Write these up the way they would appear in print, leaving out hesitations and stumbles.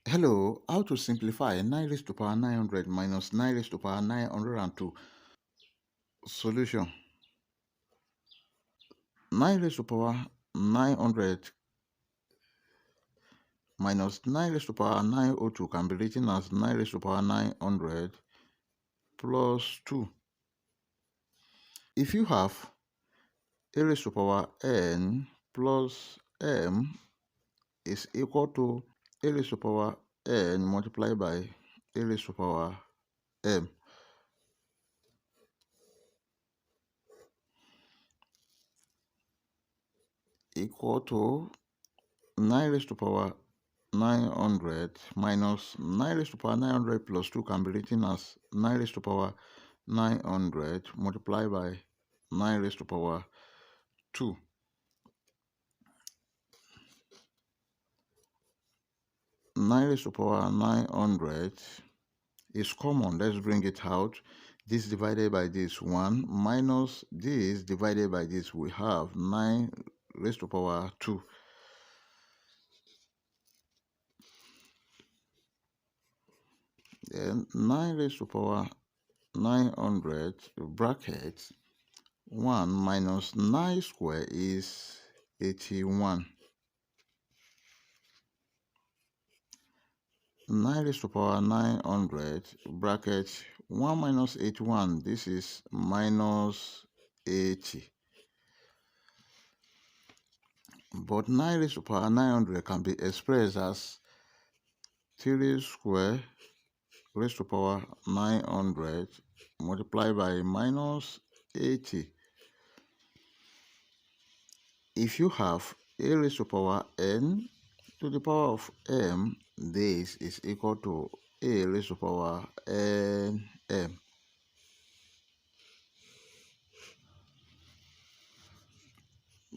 Hello, how to simplify 9 raised to power 900 minus 9 raised to power 902. Solution. 9 raised to power 900 minus 9 raised to power 902 can be written as 9 raised to power 900 plus 2. If you have a raised to power n plus m is equal to a raised to power n multiplied by a raised to power m, equal to 9 raised to power 900 minus 9 raised to power 900 plus 2 can be written as 9 raised to power 900 multiplied by 9 raised to power 2. Nine raised to power 900 is common. Let's bring it out. This divided by this 1 minus this divided by this, we have 9 raised to power 2. Then 9 raised to power 900 brackets 1 minus 9 square is 81. 9 raised to power 900 bracket 1 minus 81, this is minus 80. But 9 raised to power 900 can be expressed as 3 square raised to power 900 multiplied by minus 80. If you have a raised to power n to the power of m, this is equal to a raised to power nm.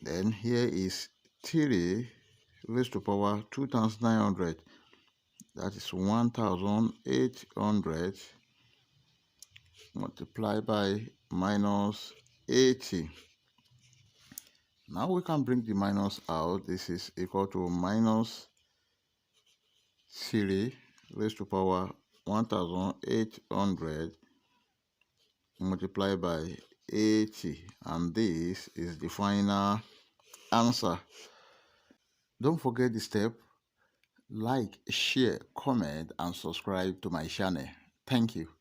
Then here is 3 raised to power 2 times 900. That is 1800 multiplied by minus 80. Now we can bring the minus out. This is equal to minus 3 raised to power 1800 multiplied by 80, and this is the final answer. Don't forget the step. Like, share, comment, and subscribe to my channel. Thank you.